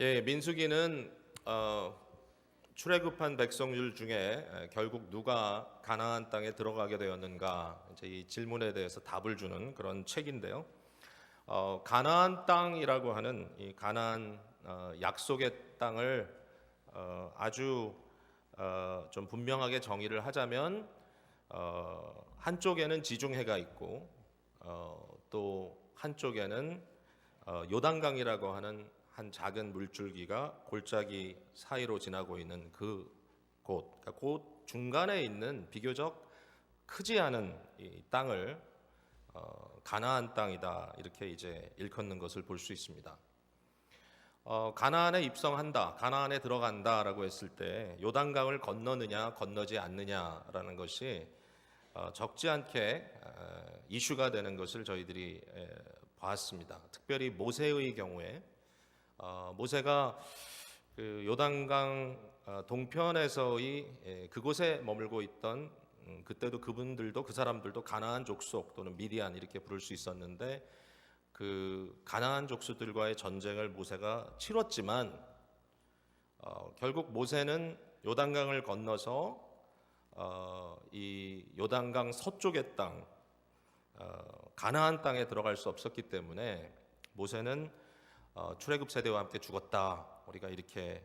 예, 민수기는 출애굽한 백성들 중에 결국 누가 가나안 땅에 들어가게 되었는가, 이제 이 질문에 대해서 답을 주는 그런 책인데요. 가나안 땅이라고 하는 이 가나안 약속의 땅을 아주 좀 분명하게 정의를 하자면 한쪽에는 지중해가 있고 또 한쪽에는 요단강이라고 하는 한 작은 물줄기가 골짜기 사이로 지나고 있는 그 곳, 그러니까 그 중간에 있는 비교적 크지 않은 이 땅을 가나안 땅이다, 이렇게 이제 일컫는 것을 볼 수 있습니다. 가나안에 입성한다, 가나안에 들어간다라고 했을 때 요단강을 건너느냐 건너지 않느냐라는 것이 적지 않게 이슈가 되는 것을 저희들이 봤습니다. 특별히 모세의 경우에 모세가 그 요단강 동편에서의 그곳에 머물고 있던 그때도 그분들도 그 사람들도 가나안 족속 또는 미디안 이렇게 부를 수 있었는데 그 가나안 족속들과의 전쟁을 모세가 치렀지만 결국 모세는 요단강을 건너서 이 요단강 서쪽의 땅 가나안 땅에 들어갈 수 없었기 때문에 모세는 출애굽 세대와 함께 죽었다, 우리가 이렇게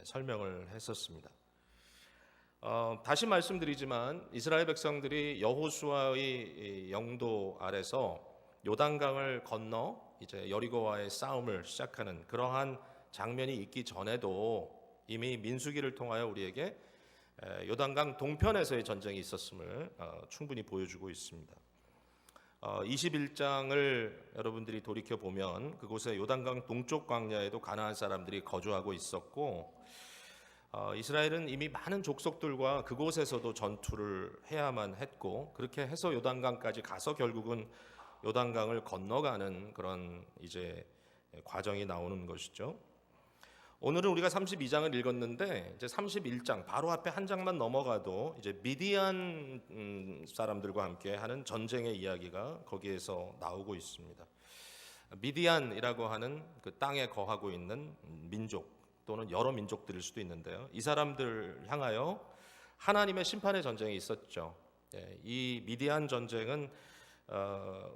설명을 했었습니다. 다시 말씀드리지만 이스라엘 백성들이 여호수아의 영도 아래서 요단강을 건너 이제 여리고와의 싸움을 시작하는 그러한 장면이 있기 전에도 이미 민수기를 통하여 우리에게 요단강 동편에서의 전쟁이 있었음을 충분히 보여주고 있습니다. 21장을 여러분들이 돌이켜 보면 그곳에 요단강 동쪽 광야에도 가나안 사람들이 거주하고 있었고 이스라엘은 이미 많은 족속들과 그곳에서도 전투를 해야만 했고 그렇게 해서 요단강까지 가서 결국은 요단강을 건너가는 그런 이제 과정이 나오는 것이죠. 오늘은 우리가 32장을 읽었는데 이제 31장 바로 앞에 한 장만 넘어가도 이제 미디안 사람들과 함께 하는 전쟁의 이야기가 거기에서 나오고 있습니다. 미디안이라고 하는 그 땅에 거하고 있는 민족 또는 여러 민족들일 수도 있는데요. 이 사람들 향하여 하나님의 심판의 전쟁이 있었죠. 이 미디안 전쟁은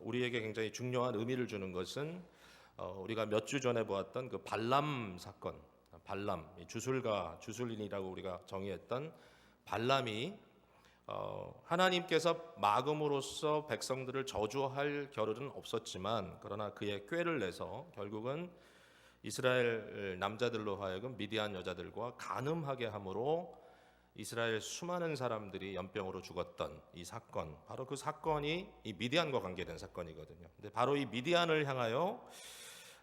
우리에게 굉장히 중요한 의미를 주는 것은 우리가 몇 주 전에 보았던 그 발람 사건, 발람, 주술가, 주술인이라고 우리가 정의했던 발람이 하나님께서 막음으로써 백성들을 저주할 겨를은 없었지만 그러나 그의 꾀를 내서 결국은 이스라엘 남자들로 하여금 미디안 여자들과 간음하게 함으로 이스라엘 수많은 사람들이 연병으로 죽었던 이 사건, 바로 그 사건이 이 미디안과 관계된 사건이거든요. 근데 바로 이 미디안을 향하여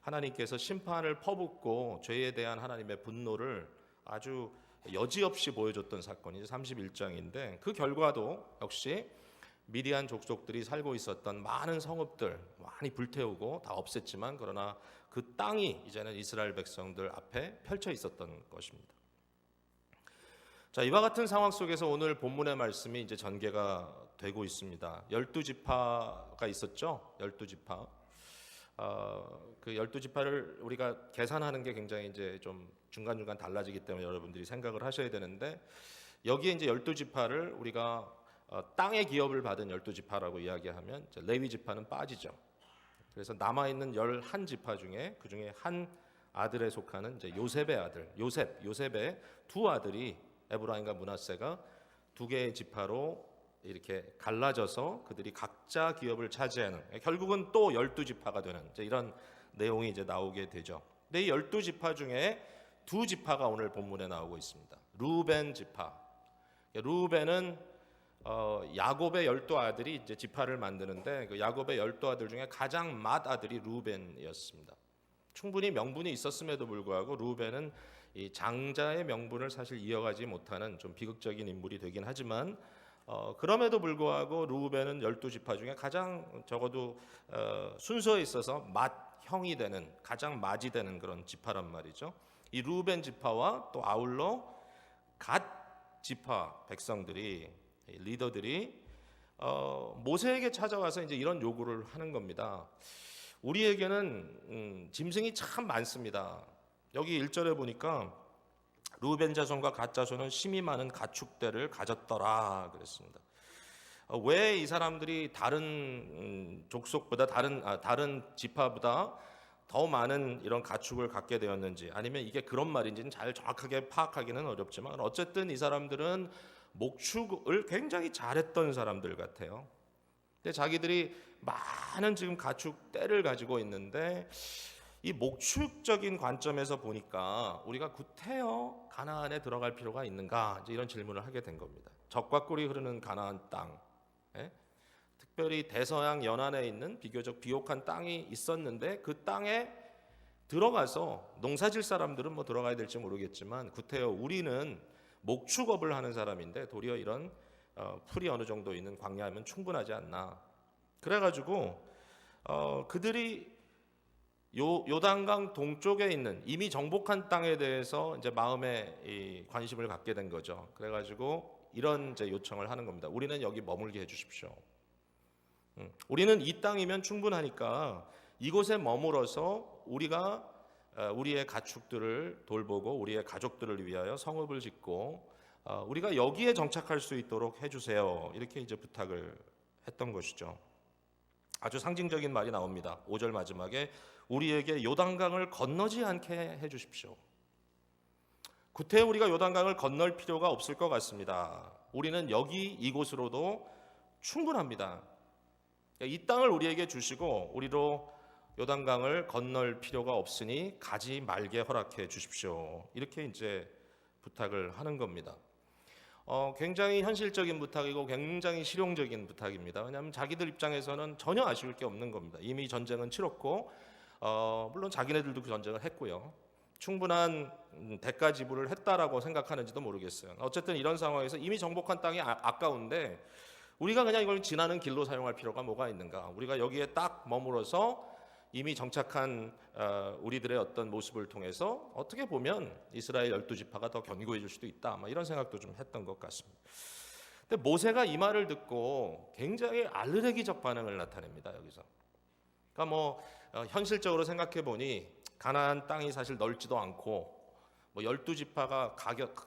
하나님께서 심판을 퍼붓고 죄에 대한 하나님의 분노를 아주 여지없이 보여줬던 사건이 31장인데 그 결과도 역시 미디안 족속들이 살고 있었던 많은 성읍들 많이 불태우고 다 없앴지만 그러나 그 땅이 이제는 이스라엘 백성들 앞에 펼쳐 있었던 것입니다. 자, 이와 같은 상황 속에서 오늘 본문의 말씀이 이제 전개가 되고 있습니다. 12지파가 있었죠. 12지파. 그 12지파를 우리가 계산하는 게 굉장히 이제 좀 중간중간 달라지기 때문에 여러분들이 생각을 하셔야 되는데 여기에 이제 12지파를 우리가 땅의 기업을 받은 12지파라고 이야기하면 레위 지파는 빠지죠. 그래서 남아있는 11지파 중에 그 중에 한 아들에 속하는 이제 요셉의 아들, 요셉의 두 아들이 에브라임과 므낫세가 두 개의 지파로 이렇게 갈라져서 그들이 각자 기업을 차지하는, 결국은 또 12지파가 되는 이런 내용이 이제 나오게 되죠. 근데 이 12지파 중에 두 지파가 오늘 본문에 나오고 있습니다. 루벤 지파. 루벤은 야곱의 12아들이 이제 지파를 만드는데 그 야곱의 12아들 중에 가장 맏아들이 루벤이었습니다. 충분히 명분이 있었음에도 불구하고 루벤은 이 장자의 명분을 사실 이어가지 못하는 좀 비극적인 인물이 되긴 하지만 그럼에도 불구하고 루벤은 12지파 중에 가장 적어도 순서에 있어서 맏형이 되는, 가장 맏이 되는 그런 지파란 말이죠. 이 루벤 지파와 또 아울러 갓 지파 백성들이, 리더들이 모세에게 찾아와서 이제 이런 요구를 하는 겁니다. 우리에게는 짐승이 참 많습니다. 여기 1절에 보니까 루벤 자손과 갓 자손은 심히 많은 가축대를 가졌더라 그랬습니다. 왜 이 사람들이 다른 족속보다 다른 지파보다 더 많은 이런 가축을 갖게 되었는지, 아니면 이게 그런 말인지는 잘 정확하게 파악하기는 어렵지만 어쨌든 이 사람들은 목축을 굉장히 잘했던 사람들 같아요. 근데 자기들이 많은 지금 가축 떼를 가지고 있는데 이 목축적인 관점에서 보니까 우리가 구태여 가나안에 들어갈 필요가 있는가, 이제 이런 질문을 하게 된 겁니다. 적과 꿀이 흐르는 가나안 땅, 특별히 대서양 연안에 있는 비교적 비옥한 땅이 있었는데 그 땅에 들어가서 농사질 사람들은 뭐 들어가야 될지 모르겠지만 구태여 우리는 목축업을 하는 사람인데 도리어 이런 풀이 어느 정도 있는 광야하면 충분하지 않나. 그래가지고 그들이 요단강 동쪽에 있는 이미 정복한 땅에 대해서 이제 마음에 이 관심을 갖게 된 거죠. 그래가지고 이런 이제 요청을 하는 겁니다. 우리는 여기 머물게 해주십시오. 우리는 이 땅이면 충분하니까 이곳에 머물어서 우리가 우리의 가축들을 돌보고 우리의 가족들을 위하여 성읍을 짓고 우리가 여기에 정착할 수 있도록 해주세요. 이렇게 이제 부탁을 했던 것이죠. 아주 상징적인 말이 나옵니다. 5절 마지막에 우리에게 요단강을 건너지 않게 해주십시오. 구태여 우리가 요단강을 건널 필요가 없을 것 같습니다. 우리는 여기 이곳으로도 충분합니다. 이 땅을 우리에게 주시고 우리로 요단강을 건널 필요가 없으니 가지 말게 허락해 주십시오. 이렇게 이제 부탁을 하는 겁니다. 굉장히 현실적인 부탁이고 굉장히 실용적인 부탁입니다. 왜냐하면 자기들 입장에서는 전혀 아쉬울 게 없는 겁니다. 이미 전쟁은 치렀고 물론 자기네들도 그 전쟁을 했고요. 충분한 대가 지불을 했다라고 생각하는지도 모르겠어요. 어쨌든 이런 상황에서 이미 정복한 땅이 아까운데 우리가 그냥 이걸 지나는 길로 사용할 필요가 뭐가 있는가? 우리가 여기에 딱 머물어서 이미 정착한 우리들의 어떤 모습을 통해서 어떻게 보면 이스라엘 12지파가 더 견고해질 수도 있다. 이런 생각도 좀 했던 것 같습니다. 근데 모세가 이 말을 듣고 굉장히 알레르기적 반응을 나타냅니다. 여기서. 그러니까 현실적으로 생각해 보니 가나안 땅이 사실 넓지도 않고 12지파가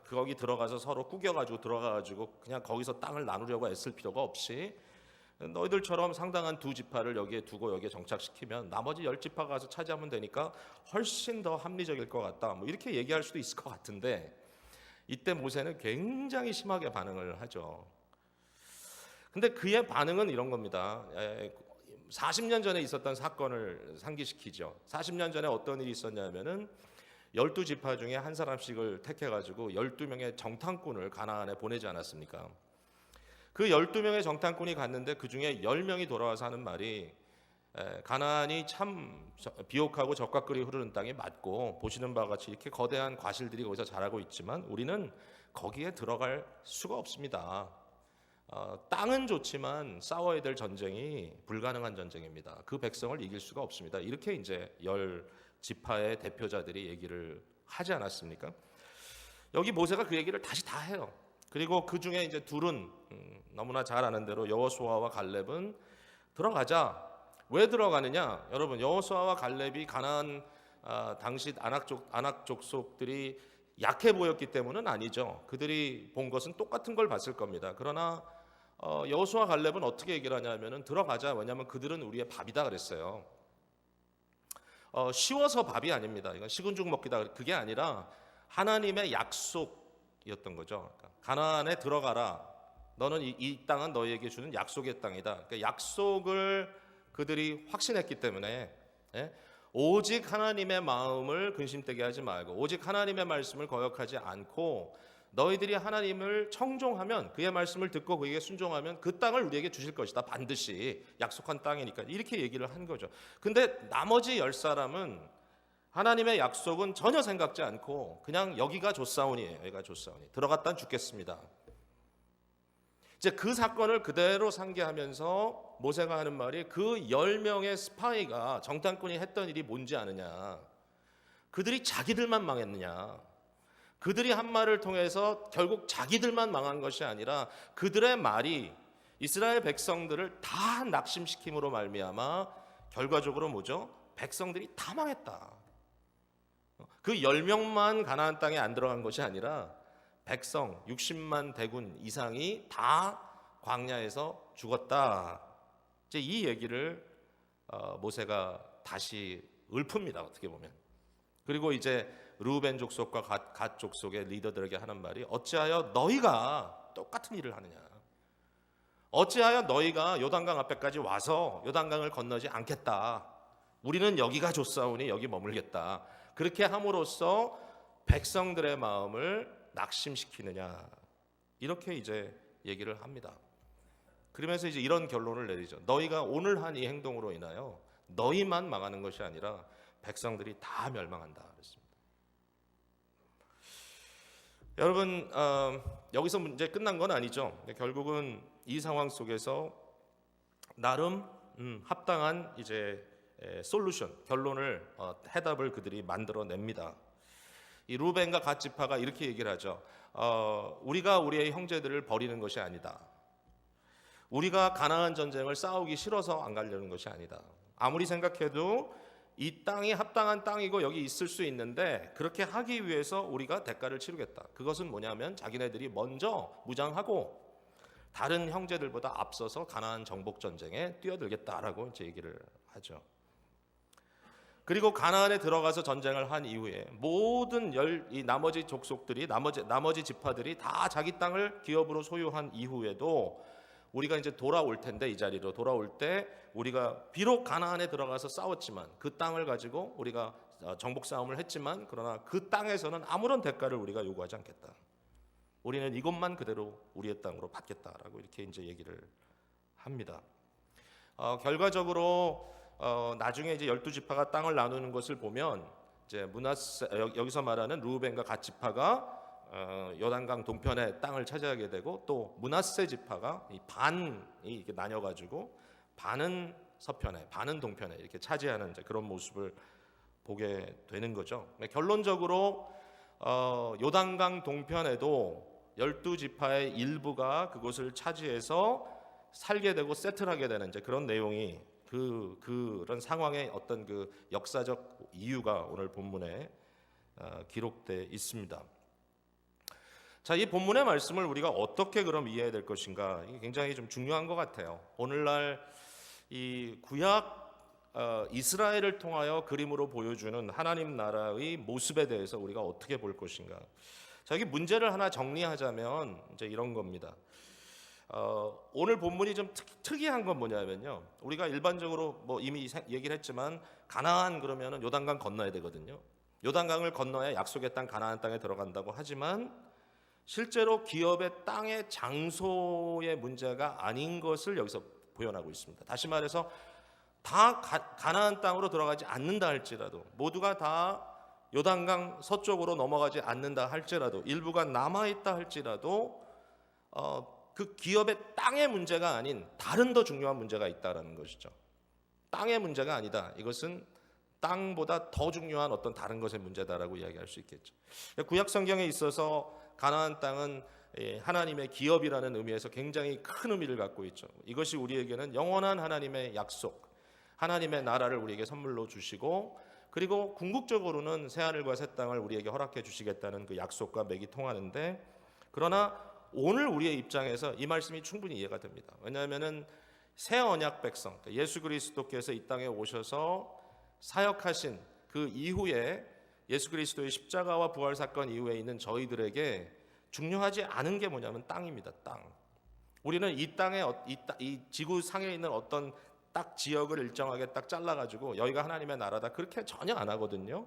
거기 들어가서 서로 꾸겨가지고 들어가가지고 그냥 거기서 땅을 나누려고 애쓸 필요가 없이 너희들처럼 상당한 두 지파를 여기에 두고 여기에 정착시키면 나머지 10지파가 가서 차지하면 되니까 훨씬 더 합리적일 것 같다. 이렇게 얘기할 수도 있을 것 같은데 이때 모세는 굉장히 심하게 반응을 하죠. 근데 그의 반응은 이런 겁니다. 40년 전에 있었던 사건을 상기시키죠. 40년 전에 어떤 일이 있었냐면은 12지파 중에 한 사람씩을 택해가지고 12명의 정탐꾼을 가나안에 보내지 않았습니까? 그 12명의 정탐꾼이 갔는데 그 중에 10명이 돌아와서 하는 말이 가나안이 참 비옥하고 적과 꿀이 흐르는 땅이 맞고 보시는 바와 같이 이렇게 거대한 과실들이 거기서 자라고 있지만 우리는 거기에 들어갈 수가 없습니다. 땅은 좋지만 싸워야 될 전쟁이 불가능한 전쟁입니다. 그 백성을 이길 수가 없습니다. 이렇게 이제 10지파의 대표자들이 얘기를 하지 않았습니까? 여기 모세가 그 얘기를 다시 다 해요. 그리고 그 중에 이제 둘은 너무나 잘 아는 대로 여호수아와 갈렙은 들어가자. 왜 들어가느냐? 여러분, 여호수아와 갈렙이 가나안 당시 아낙 족속들이 약해 보였기 때문은 아니죠. 그들이 본 것은 똑같은 걸 봤을 겁니다. 그러나 여호수아 갈렙은 어떻게 얘기를 하냐면은 들어가자. 왜냐하면 그들은 우리의 밥이다 그랬어요. 쉬워서 밥이 아닙니다. 이건 식은 죽 먹기다. 그게 아니라 하나님의 약속이었던 거죠. 그러니까 가나안에 들어가라. 너는 이 땅은 너희에게 주는 약속의 땅이다. 그러니까 약속을 그들이 확신했기 때문에 오직 하나님의 마음을 근심되게 하지 말고 오직 하나님의 말씀을 거역하지 않고 너희들이 하나님을 청종하면 그의 말씀을 듣고 그에게 순종하면 그 땅을 우리에게 주실 것이다. 반드시 약속한 땅이니까 이렇게 얘기를 한 거죠. 근데 나머지 10사람은 하나님의 약속은 전혀 생각지 않고 그냥 여기가 좋사오니에요. 여기가 좋사오니 들어갔다 죽겠습니다. 이제 그 사건을 그대로 상기하면서 모세가 하는 말이 그 10명의 스파이가 정탐꾼이 했던 일이 뭔지 아느냐? 그들이 자기들만 망했느냐? 그들이 한 말을 통해서 결국 자기들만 망한 것이 아니라 그들의 말이 이스라엘 백성들을 다 낙심시킴으로 말미암아 결과적으로 뭐죠? 백성들이 다 망했다. 그 10명만 가나안 땅에 안 들어간 것이 아니라 백성 60만 대군 이상이 다 광야에서 죽었다. 이제 이 얘기를 모세가 다시 읊습니다. 어떻게 보면. 그리고 이제 르우벤 족속과 갓 족속의 리더들에게 하는 말이 어찌하여 너희가 똑같은 일을 하느냐. 어찌하여 너희가 요단강 앞에까지 와서 요단강을 건너지 않겠다. 우리는 여기가 좋사오니 여기 머물겠다. 그렇게 함으로써 백성들의 마음을 낙심시키느냐. 이렇게 이제 얘기를 합니다. 그러면서 이제 이런 결론을 내리죠. 너희가 오늘 한 이 행동으로 인하여 너희만 망하는 것이 아니라 백성들이 다 멸망한다. 그랬습니다. 여러분, 여기서 문제 끝난 건 아니죠. 결국은 이 상황 속에서 나름 합당한 이제 솔루션, 결론을 해답을 그들이 만들어냅니다. 이 루벤과 갓 지파가 이렇게 얘기를 하죠. 우리가 우리의 형제들을 버리는 것이 아니다. 우리가 가나안 전쟁을 싸우기 싫어서 안 가려는 것이 아니다. 아무리 생각해도 이 땅이 합당한 땅이고 여기 있을 수 있는데 그렇게 하기 위해서 우리가 대가를 치르겠다. 그것은 뭐냐면 자기네들이 먼저 무장하고 다른 형제들보다 앞서서 가나안 정복 전쟁에 뛰어들겠다라고 이제 얘기를 하죠. 그리고 가나안에 들어가서 전쟁을 한 이후에 모든 이 나머지 족속들이 나머지 지파들이 다 자기 땅을 기업으로 소유한 이후에도 우리가 이제 돌아올 텐데 이 자리로 돌아올 때 우리가 비록 가나안에 들어가서 싸웠지만 그 땅을 가지고 우리가 정복 싸움을 했지만 그러나 그 땅에서는 아무런 대가를 우리가 요구하지 않겠다. 우리는 이것만 그대로 우리의 땅으로 받겠다라고 이렇게 이제 얘기를 합니다. 결과적으로 나중에 이제 12지파가 땅을 나누는 것을 보면 이제 여기서 말하는 르우벤과 갓 지파가 요단강 동편의 땅을 차지하게 되고 또 므낫세 지파가 이 반이 이렇게 나뉘어 가지고 반은 서편에 반은 동편에 이렇게 차지하는 이제 그런 모습을 보게 되는 거죠. 결론적으로 요단강 동편에도 12지파의 일부가 그곳을 차지해서 살게 되고 세틀하게 되는 이제 그런 내용이 그런 상황의 어떤 그 역사적 이유가 오늘 본문에 기록되어 있습니다. 자, 이 본문의 말씀을 우리가 어떻게 그럼 이해해야 될 것인가? 이게 굉장히 좀 중요한 것 같아요. 오늘날 이 구약 이스라엘을 통하여 그림으로 보여주는 하나님 나라의 모습에 대해서 우리가 어떻게 볼 것인가? 자, 여기 문제를 하나 정리하자면 이제 이런 겁니다. 오늘 본문이 좀 특이한 건 뭐냐면요. 우리가 일반적으로 뭐 이미 얘기를 했지만 가나안 그러면은 요단강 건너야 되거든요. 요단강을 건너야 약속의 땅 가나안 땅에 들어간다고 하지만 실제로 기업의 땅의 장소의 문제가 아닌 것을 여기서 표현하고 있습니다. 다시 말해서 다 가나안 땅으로 들어가지 않는다 할지라도 모두가 다 요단강 서쪽으로 넘어가지 않는다 할지라도 일부가 남아있다 할지라도 그 기업의 땅의 문제가 아닌 다른 더 중요한 문제가 있다라는 것이죠. 땅의 문제가 아니다. 이것은 땅보다 더 중요한 어떤 다른 것의 문제다라고 이야기할 수 있겠죠. 구약 성경에 있어서 가나안 땅은 하나님의 기업이라는 의미에서 굉장히 큰 의미를 갖고 있죠. 이것이 우리에게는 영원한 하나님의 약속, 하나님의 나라를 우리에게 선물로 주시고 그리고 궁극적으로는 새하늘과 새 땅을 우리에게 허락해 주시겠다는 그 약속과 맥이 통하는데 그러나 오늘 우리의 입장에서 이 말씀이 충분히 이해가 됩니다. 왜냐하면은 새 언약 백성, 예수 그리스도께서 이 땅에 오셔서 사역하신 그 이후에 예수 그리스도의 십자가와 부활 사건 이후에 있는 저희들에게 중요하지 않은 게 뭐냐면 땅입니다. 땅. 우리는 이 땅에 이 지구 상에 있는 어떤 딱 지역을 일정하게 딱 잘라가지고 여기가 하나님의 나라다 그렇게 전혀 안 하거든요.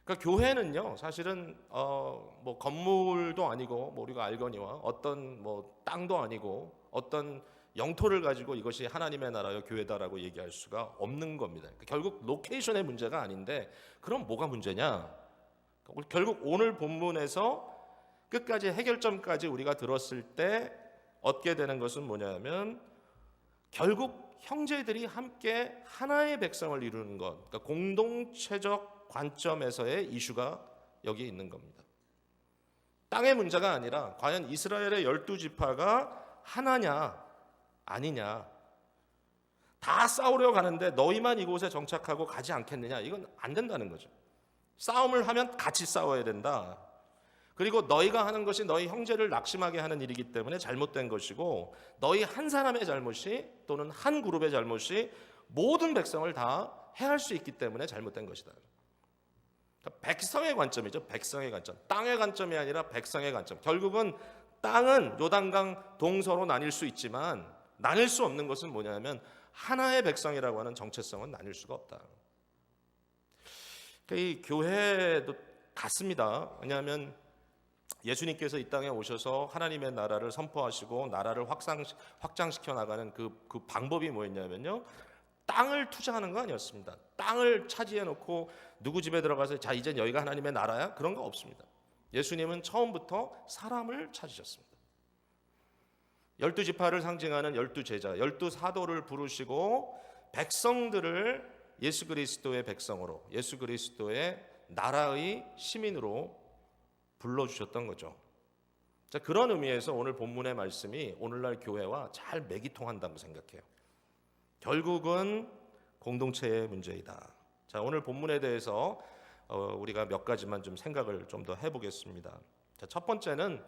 그러니까 교회는요 사실은 뭐 건물도 아니고 뭐 우리가 알거니와 어떤 뭐 땅도 아니고 어떤 영토를 가지고 이것이 하나님의 나라여 교회다라고 얘기할 수가 없는 겁니다. 그러니까 결국 로케이션의 문제가 아닌데 그럼 뭐가 문제냐? 결국 오늘 본문에서 끝까지 해결점까지 우리가 들었을 때 얻게 되는 것은 뭐냐면 결국 형제들이 함께 하나의 백성을 이루는 것, 그러니까 공동체적 관점에서의 이슈가 여기 있는 겁니다. 땅의 문제가 아니라 과연 이스라엘의 12지파가 하나냐 아니냐, 다 싸우려 가는데 너희만 이곳에 정착하고 가지 않겠느냐, 이건 안 된다는 거죠. 싸움을 하면 같이 싸워야 된다. 그리고 너희가 하는 것이 너희 형제를 낙심하게 하는 일이기 때문에 잘못된 것이고, 너희 한 사람의 잘못이 또는 한 그룹의 잘못이 모든 백성을 다 해할 수 있기 때문에 잘못된 것이다. 그러니까 백성의 관점이죠. 백성의 관점. 땅의 관점이 아니라 백성의 관점. 결국은 땅은 요단강 동서로 나뉠 수 있지만 나뉠 수 없는 것은 뭐냐면 하나의 백성이라고 하는 정체성은 나뉠 수가 없다. 그러니까 이 교회도 같습니다. 왜냐하면 예수님께서 이 땅에 오셔서 하나님의 나라를 선포하시고 나라를 확장시켜 나가는 그 방법이 뭐였냐면요, 땅을 투자하는 거 아니었습니다. 땅을 차지해 놓고 누구 집에 들어가서 자 이젠 여기가 하나님의 나라야, 그런 거 없습니다. 예수님은 처음부터 사람을 찾으셨습니다. 12지파를 상징하는 12제자, 12사도를 부르시고 백성들을 예수 그리스도의 백성으로, 예수 그리스도의 나라의 시민으로 불러주셨던 거죠. 자, 그런 의미에서 오늘 본문의 말씀이 오늘날 교회와 잘 맥이 통한다고 생각해요. 결국은 공동체의 문제이다. 자, 오늘 본문에 대해서 우리가 몇 가지만 좀 생각을 좀 더 해보겠습니다. 자, 첫 번째는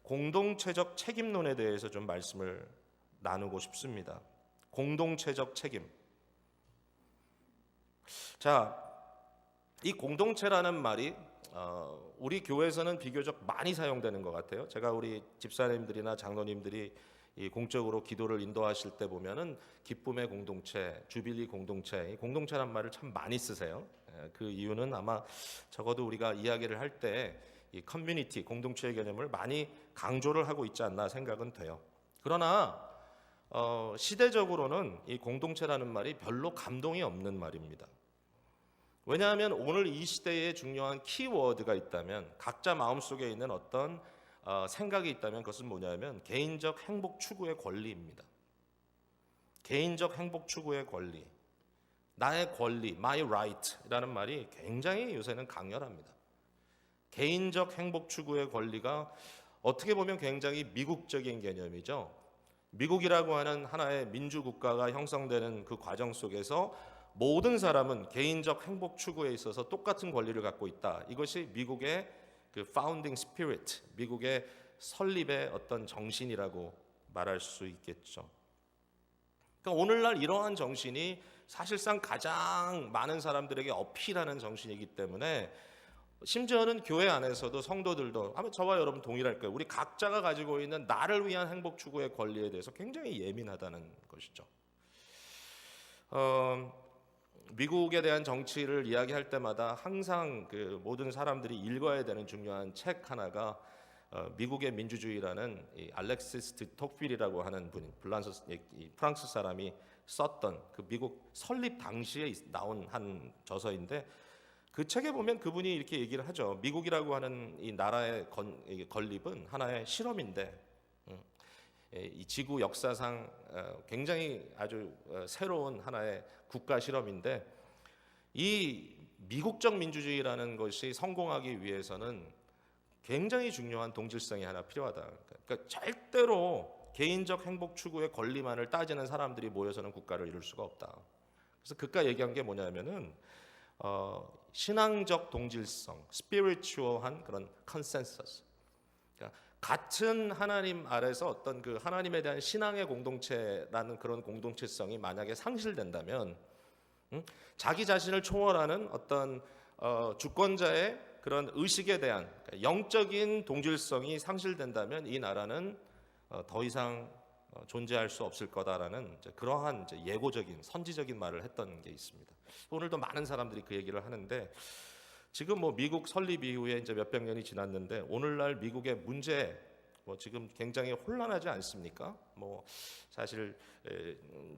공동체적 책임론에 대해서 좀 말씀을 나누고 싶습니다. 공동체적 책임. 자, 이 공동체라는 말이 우리 교회에서는 비교적 많이 사용되는 것 같아요. 제가 우리 집사님들이나 장로님들이 이 공적으로 기도를 인도하실 때 보면은 기쁨의 공동체, 주빌리 공동체, 이 공동체란 말을 참 많이 쓰세요. 그 이유는 아마 적어도 우리가 이야기를 할 때 이 커뮤니티, 공동체의 개념을 많이 강조를 하고 있지 않나 생각은 돼요. 그러나 시대적으로는 이 공동체라는 말이 별로 감동이 없는 말입니다. 왜냐하면 오늘 이 시대에 중요한 키워드가 있다면, 각자 마음속에 있는 어떤 생각이 있다면 그것은 뭐냐면 개인적 행복 추구의 권리입니다. 개인적 행복 추구의 권리, 나의 권리, my right라는 말이 굉장히 요새는 강렬합니다. 개인적 행복 추구의 권리가 어떻게 보면 굉장히 미국적인 개념이죠. 미국이라고 하는 하나의 민주국가가 형성되는 그 과정 속에서 모든 사람은 개인적 행복 추구에 있어서 똑같은 권리를 갖고 있다. 이것이 미국의 그 founding spirit, 미국의 설립의 어떤 정신이라고 말할 수 있겠죠. 그러니까 오늘날 이러한 정신이 사실상 가장 많은 사람들에게 어필하는 정신이기 때문에, 심지어는 교회 안에서도 성도들도 아마 저와 여러분 동일할 거예요. 우리 각자가 가지고 있는 나를 위한 행복 추구의 권리에 대해서 굉장히 예민하다는 것이죠. 미국에 대한 정치를 이야기할 때마다 항상 그 모든 사람들이 읽어야 되는 중요한 책 하나가 미국의 민주주의라는 이 알렉시스 드 톡빌이라고 하는 분, 프랑스 사람이 썼던 그 미국 설립 당시에 나온 한 저서인데, 그 책에 보면 그분이 이렇게 얘기를 하죠. 미국이라고 하는 이 나라의 건립은 하나의 실험인데, 이 지구 역사상 굉장히 아주 새로운 하나의 국가 실험인데, 이 미국적 민주주의라는 것이 성공하기 위해서는 굉장히 중요한 동질성이 하나 필요하다. 그러니까 절대로 개인적 행복 추구의 권리만을 따지는 사람들이 모여서는 국가를 이룰 수가 없다. 그래서 그가 얘기한 게 뭐냐면은 신앙적 동질성, 스피리추얼한 그런 컨센서스. 그러니까 같은 하나님 아래서 어떤 그 하나님에 대한 신앙의 공동체라는 그런 공동체성이 만약에 상실된다면, 자기 자신을 초월하는 어떤 주권자의 그런 의식에 대한 그러니까 영적인 동질성이 상실된다면 이 나라는 더 이상 존재할 수 없을 거다라는 그러한 예고적인 선지적인 말을 했던 게 있습니다. 오늘도 많은 사람들이 그 얘기를 하는데, 지금 뭐 미국 설립 이후에 이제 몇백 년이 지났는데 오늘날 미국의 문제 뭐 지금 굉장히 혼란하지 않습니까? 뭐 사실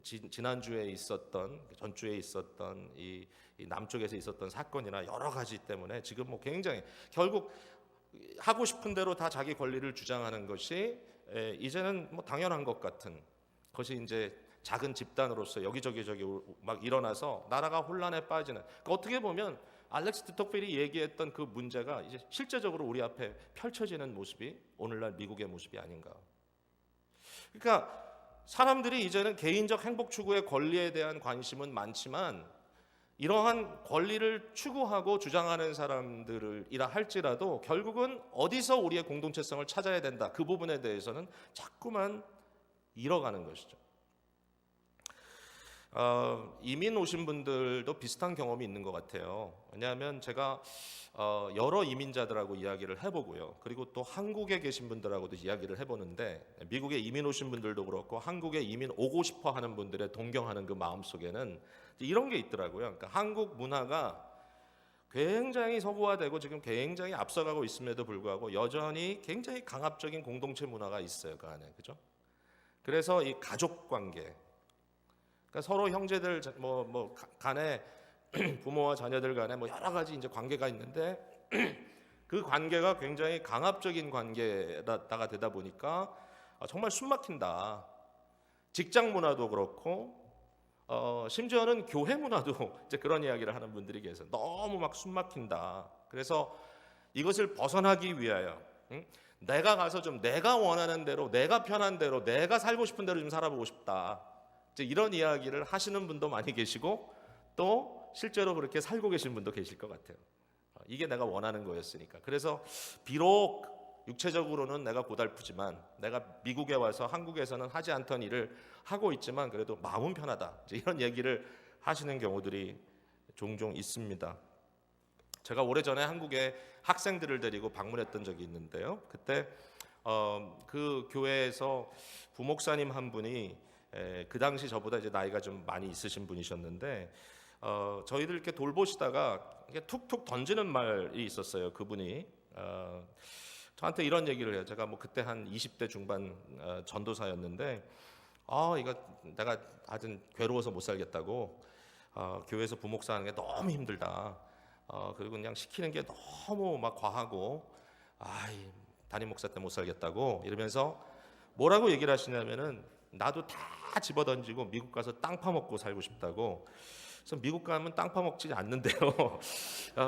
지난주에 있었던, 전주에 있었던 이 남쪽에서 있었던 사건이나 여러 가지 때문에 지금 뭐 굉장히 결국 하고 싶은 대로 다 자기 권리를 주장하는 것이 이제는 뭐 당연한 것 같은 것이 이제 작은 집단으로서 여기저기 막 일어나서 나라가 혼란에 빠지는, 그러니까 어떻게 보면 알렉스 드 톡빌이 얘기했던 그 문제가 이제 실제적으로 우리 앞에 펼쳐지는 모습이 오늘날 미국의 모습이 아닌가. 그러니까 사람들이 이제는 개인적 행복 추구의 권리에 대한 관심은 많지만 이러한 권리를 추구하고 주장하는 사람들이라 할지라도 결국은 어디서 우리의 공동체성을 찾아야 된다. 그 부분에 대해서는 자꾸만 잃어가는 것이죠. 이민 오신 분들도 비슷한 경험이 있는 것 같아요. 왜냐하면 제가 여러 이민자들하고 이야기를 해보고요. 그리고 또 한국에 계신 분들하고도 이야기를 해보는데 미국에 이민 오신 분들도 그렇고 한국에 이민 오고 싶어 하는 분들의 동경하는 그 마음 속에는 이런 게 있더라고요. 그러니까 한국 문화가 굉장히 서구화되고 지금 굉장히 앞서가고 있음에도 불구하고 여전히 굉장히 강압적인 공동체 문화가 있어요. 그 안에. 그죠? 그래서 이 가족 관계, 그러니까 서로 형제들 간에 부모와 자녀들 간에 여러 가지 이제 관계가 있는데 그 관계가 굉장히 강압적인 관계가 되다 보니까 정말 숨 막힌다. 직장 문화도 그렇고 심지어는 교회 문화도 이제 그런 이야기를 하는 분들이 계세요. 너무 막 숨 막힌다. 그래서 이것을 벗어나기 위하여 내가 가서 좀 내가 원하는 대로, 내가 편한 대로, 내가 살고 싶은 대로 좀 살아보고 싶다. 이제 이런 이야기를 하시는 분도 많이 계시고 또 실제로 그렇게 살고 계신 분도 계실 것 같아요. 이게 내가 원하는 거였으니까. 그래서 비록 육체적으로는 내가 고달프지만 내가 미국에 와서 한국에서는 하지 않던 일을 하고 있지만 그래도 마음은 편하다. 이제 이런 얘기를 하시는 경우들이 종종 있습니다. 제가 오래전에 한국에 학생들을 데리고 방문했던 적이 있는데요. 그때 그 교회에서 부목사님 한 분이 그 당시 저보다 이제 나이가 좀 많이 있으신 분이셨는데 저희들 이렇게 돌보시다가 이렇게 툭툭 던지는 말이 있었어요. 그분이 저한테 이런 얘기를 해요. 제가 그때 한 20대 중반 전도사였는데 이거 내가 하여튼 괴로워서 못 살겠다고 교회에서 부목사 하는 게 너무 힘들다. 그리고 그냥 시키는 게 너무 막 과하고 담임 목사 때 못 살겠다고 이러면서 뭐라고 얘기를 하시냐면은 나도 다 집어던지고 미국 가서 땅 파먹고 살고 싶다고. 그래서 미국 가면 땅 파먹지 않는데요.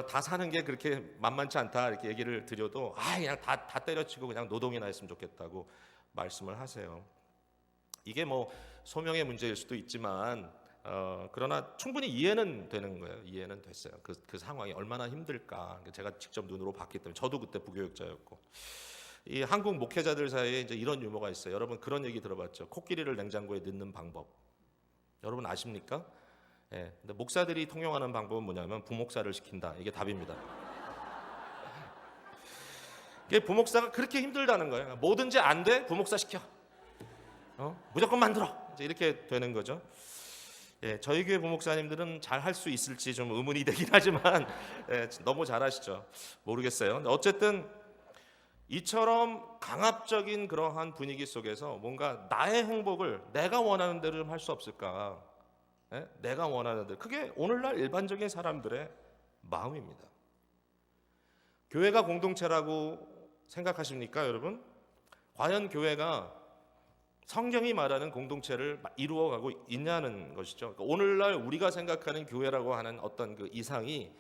다 사는 게 그렇게 만만치 않다 이렇게 얘기를 드려도 그냥 다 때려치고 그냥 노동이나 했으면 좋겠다고 말씀을 하세요. 이게 소명의 문제일 수도 있지만 그러나 충분히 이해는 되는 거예요. 이해는 됐어요. 그 상황이 얼마나 힘들까. 제가 직접 눈으로 봤기 때문에 저도 그때 부교육자였고. 이 한국 목회자들 사이에 이제 이런 유머가 있어요. 여러분 그런 얘기 들어봤죠? 코끼리를 냉장고에 넣는 방법. 여러분 아십니까? 예. 근데 목사들이 통용하는 방법은 뭐냐면 부목사를 시킨다. 이게 답입니다. 이게 부목사가 그렇게 힘들다는 거예요. 뭐든지 안 돼? 부목사 시켜. 무조건 만들어. 이제 이렇게 되는 거죠. 예, 저희 교회 부목사님들은 잘 할 수 있을지 좀 의문이 되긴 하지만 너무 잘하시죠. 모르겠어요. 근데 어쨌든 이처럼 강압적인 그러한 분위기 속에서 뭔가 나의 행복을 내가 원하는 대로 좀 할 수 없을까? 내가 원하는 대로. 그게 오늘날 일반적인 사람들의 마음입니다. 교회가 공동체라고 생각하십니까, 여러분? 과연 교회가 성경이 말하는 공동체를 이루어가고 있냐는 것이죠. 그러니까 오늘날 우리가 생각하는 교회라고 하는 어떤 그 이상이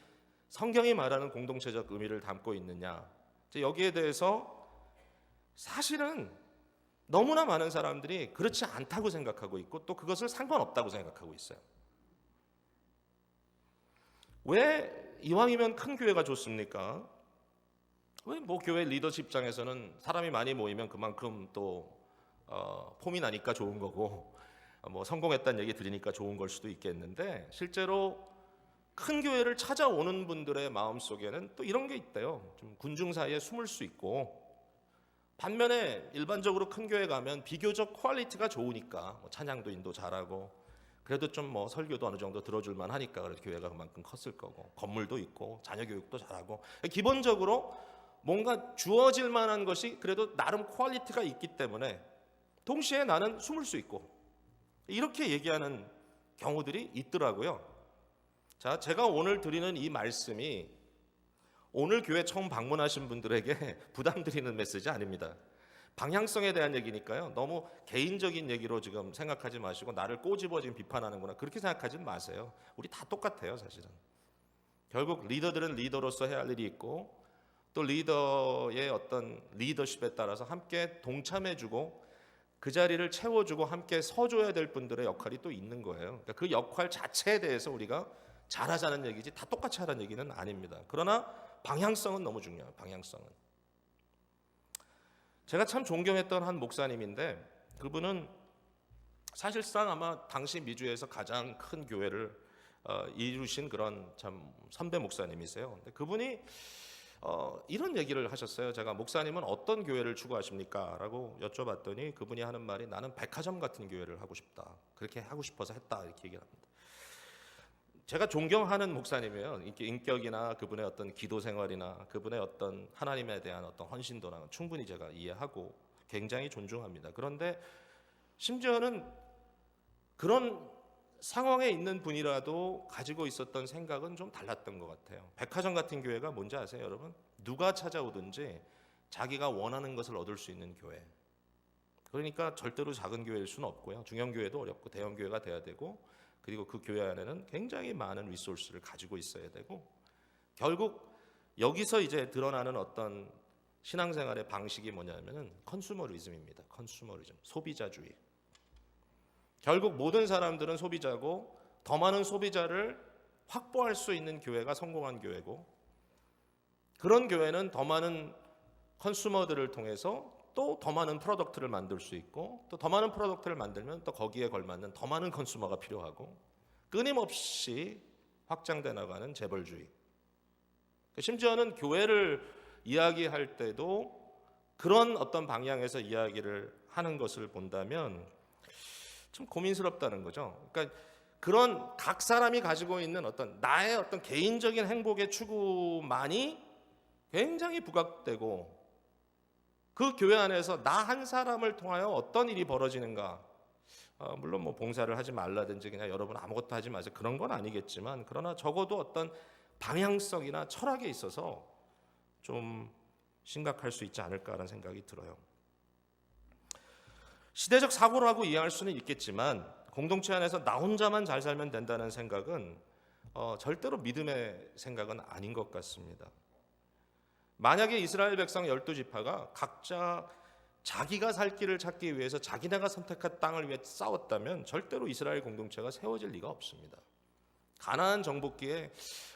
성경이 말하는 공동체적 의미를 담고 있느냐. 여기에 대해서 사실은 너무나 많은 사람들이 그렇지 않다고 생각하고 있고 또 그것을 상관없다고 생각하고 있어요. 왜 이왕이면 큰 교회가 좋습니까? 왜 교회 리더십장에서는 사람이 많이 모이면 그만큼 또 폼이 나니까 좋은 거고 성공했다는 얘기 들으니까 좋은 걸 수도 있겠는데 실제로 큰 교회를 찾아오는 분들의 마음속에는 또 이런 게 있대요. 좀 군중 사이에 숨을 수 있고 반면에 일반적으로 큰 교회 가면 비교적 퀄리티가 좋으니까 찬양도 인도 잘하고 그래도 좀 설교도 어느 정도 들어줄만 하니까 그래서 교회가 그만큼 컸을 거고 건물도 있고 자녀 교육도 잘하고 기본적으로 뭔가 주어질 만한 것이 그래도 나름 퀄리티가 있기 때문에 동시에 나는 숨을 수 있고 이렇게 얘기하는 경우들이 있더라고요. 자, 제가 오늘 드리는 이 말씀이 오늘 교회 처음 방문하신 분들에게 부담드리는 메시지 아닙니다. 방향성에 대한 얘기니까요. 너무 개인적인 얘기로 지금 생각하지 마시고 나를 꼬집어 지금 비판하는구나 그렇게 생각하지 마세요. 우리 다 똑같아요, 사실은. 결국 리더들은 리더로서 해야 할 일이 있고 또 리더의 어떤 리더십에 따라서 함께 동참해주고 그 자리를 채워주고 함께 서줘야 될 분들의 역할이 또 있는 거예요. 그러니까 그 역할 자체에 대해서 우리가 잘하자는 얘기지 다 똑같이 하라는 얘기는 아닙니다. 그러나 방향성은 너무 중요해요. 방향성은. 제가 참 존경했던 한 목사님인데 그분은 사실상 아마 당시 미주에서 가장 큰 교회를 이루신 그런 참 선배 목사님이세요. 근데 그분이 이런 얘기를 하셨어요. 제가 목사님은 어떤 교회를 추구하십니까? 라고 여쭤봤더니 그분이 하는 말이 나는 백화점 같은 교회를 하고 싶다. 그렇게 하고 싶어서 했다. 이렇게 얘기를 합니다. 제가 존경하는 목사님이에요. 인격이나 그분의 어떤 기도 생활이나 그분의 어떤 하나님에 대한 어떤 헌신도나 충분히 제가 이해하고 굉장히 존중합니다. 그런데 심지어는 그런 상황에 있는 분이라도 가지고 있었던 생각은 좀 달랐던 것 같아요. 백화점 같은 교회가 뭔지 아세요, 여러분? 누가 찾아오든지 자기가 원하는 것을 얻을 수 있는 교회. 그러니까 절대로 작은 교회일 수는 없고요. 중형 교회도 어렵고 대형 교회가 돼야 되고 그리고 그 교회 안에는 굉장히 많은 리소스를 가지고 있어야 되고 결국 여기서 이제 드러나는 어떤 신앙생활의 방식이 뭐냐면은 컨슈머리즘입니다. 컨슈머리즘, 소비자주의. 결국 모든 사람들은 소비자고 더 많은 소비자를 확보할 수 있는 교회가 성공한 교회고 그런 교회는 더 많은 컨슈머들을 통해서 또 더 많은 프로덕트를 만들 수 있고 또 더 많은 프로덕트를 만들면 또 거기에 걸맞는 더 많은 컨슈머가 필요하고 끊임없이 확장돼 나가는 재벌주의. 심지어는 교회를 이야기할 때도 그런 어떤 방향에서 이야기를 하는 것을 본다면 좀 고민스럽다는 거죠. 그러니까 그런 각 사람이 가지고 있는 어떤 나의 어떤 개인적인 행복의 추구만이 굉장히 부각되고 그 교회 안에서 나 한 사람을 통하여 어떤 일이 벌어지는가 물론 뭐 봉사를 하지 말라든지 그냥 여러분 아무것도 하지 마세요 그런 건 아니겠지만 그러나 적어도 어떤 방향성이나 철학에 있어서 좀 심각할 수 있지 않을까라는 생각이 들어요. 시대적 사고라고 이해할 수는 있겠지만 공동체 안에서 나 혼자만 잘 살면 된다는 생각은 절대로 믿음의 생각은 아닌 것 같습니다. 만약에 이스라엘 백성 12지파가 각자 자기가 살 길을 찾기 위해서 자기네가 선택한 땅을 위해 싸웠다면 절대로 이스라엘 공동체가 세워질 리가 없습니다. 가나안 정복기에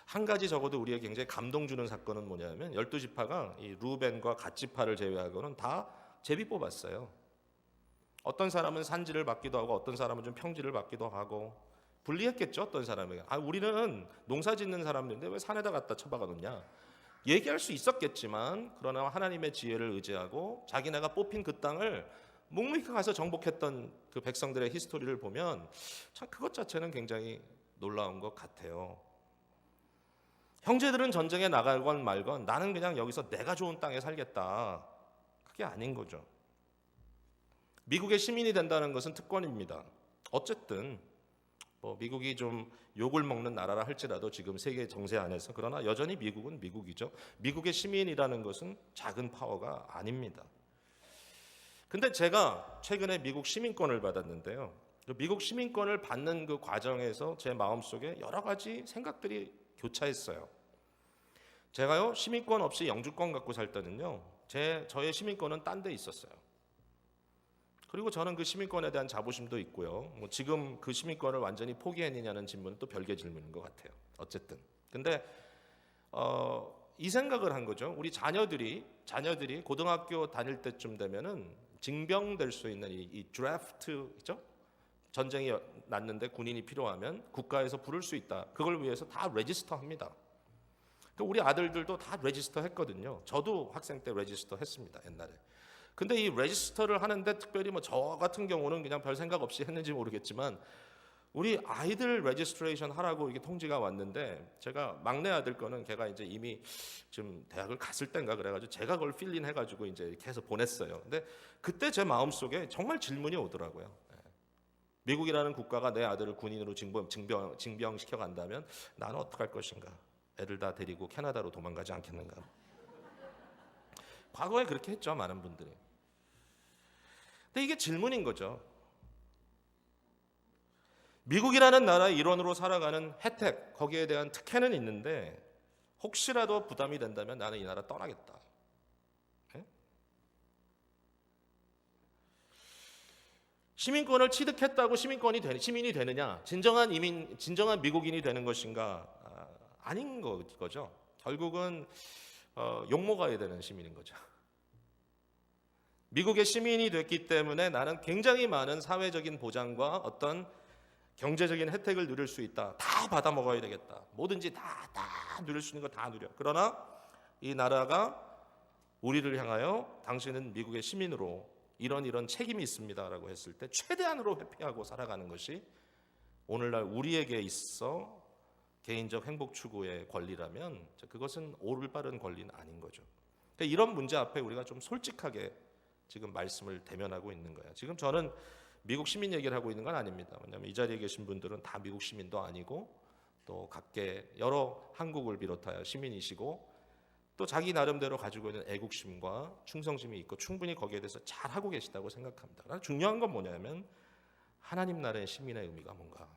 한 가지 적어도 우리에게 굉장히 감동 주는 사건은 뭐냐면 12지파가 이 루벤과 갓지파를 제외하고는 다 제비 뽑았어요. 어떤 사람은 산지를 받기도 하고 어떤 사람은 좀 평지를 받기도 하고 불리했겠죠. 어떤 사람에게 우리는 농사 짓는 사람들인데 왜 산에다 갖다 쳐박아 놓냐 얘기할 수 있었겠지만 그러나 하나님의 지혜를 의지하고 자기네가 뽑힌 그 땅을 묵묵히 가서 정복했던 그 백성들의 히스토리를 보면 참 그것 자체는 굉장히 놀라운 것 같아요. 형제들은 전쟁에 나가건 말건 나는 그냥 여기서 내가 좋은 땅에 살겠다. 그게 아닌 거죠. 미국의 시민이 된다는 것은 특권입니다. 어쨌든 미국이 좀 욕을 먹는 나라라 할지라도 지금 세계 정세 안에서 그러나 여전히 미국은 미국이죠. 미국의 시민이라는 것은 작은 파워가 아닙니다. 근데 제가 최근에 미국 시민권을 받았는데요. 미국 시민권을 받는 그 과정에서 제 마음속에 여러 가지 생각들이 교차했어요. 제가요 시민권 없이 영주권 갖고 살 때는요 저의 시민권은 딴 데 있었어요. 그리고 저는 그 시민권에 대한 자부심도 있고요. 지금 그 시민권을 완전히 포기했느냐는 질문은 또 별개 질문인 것 같아요. 어쨌든 근데 이 생각을 한 거죠. 우리 자녀들이 고등학교 다닐 때쯤 되면은 징병될 수 있는 이 드래프트죠. 전쟁이 났는데 군인이 필요하면 국가에서 부를 수 있다. 그걸 위해서 다 레지스터 합니다. 우리 아들들도 다 레지스터 했거든요. 저도 학생 때 레지스터 했습니다. 옛날에. 근데 이 레지스터를 하는데 특별히 저 같은 경우는 그냥 별 생각 없이 했는지 모르겠지만 우리 아이들 레지스트레이션 하라고 이게 통지가 왔는데 제가 막내 아들 거는 걔가 이제 이미 좀 대학을 갔을 땐가 그래가지고 제가 그걸 필린 해가지고 이제 이렇게 해서 보냈어요. 근데 그때 제 마음속에 정말 질문이 오더라고요. 미국이라는 국가가 내 아들을 군인으로 징병시켜 간다면 나는 어떡할 것인가? 애들 다 데리고 캐나다로 도망가지 않겠는가? 과거에 그렇게 했죠, 많은 분들이. 근데 이게 질문인 거죠. 미국이라는 나라의 일원으로 살아가는 혜택, 거기에 대한 특혜는 있는데 혹시라도 부담이 된다면 나는 이 나라 떠나겠다. 네? 시민권을 취득했다고 시민이 되느냐? 진정한 진정한 미국인이 되는 것인가? 아닌 거죠. 결국은 욕먹어야 되는 시민인 거죠. 미국의 시민이 됐기 때문에 나는 굉장히 많은 사회적인 보장과 어떤 경제적인 혜택을 누릴 수 있다. 다 받아 먹어야 되겠다. 뭐든지 다 누릴 수 있는 거 다 누려. 그러나 이 나라가 우리를 향하여 당신은 미국의 시민으로 이런 책임이 있습니다라고 했을 때 최대한으로 회피하고 살아가는 것이 오늘날 우리에게 있어 개인적 행복 추구의 권리라면 그것은 올바른 권리는 아닌 거죠. 그러니까 이런 문제 앞에 우리가 좀 솔직하게 지금 말씀을 대면하고 있는 거예요. 지금 저는 미국 시민 얘기를 하고 있는 건 아닙니다. 왜냐하면 이 자리에 계신 분들은 다 미국 시민도 아니고 또 각계 여러 한국을 비롯하여 시민이시고 또 자기 나름대로 가지고 있는 애국심과 충성심이 있고 충분히 거기에 대해서 잘하고 계시다고 생각합니다. 그러나 중요한 건 뭐냐면 하나님 나라의 시민의 의미가 뭔가.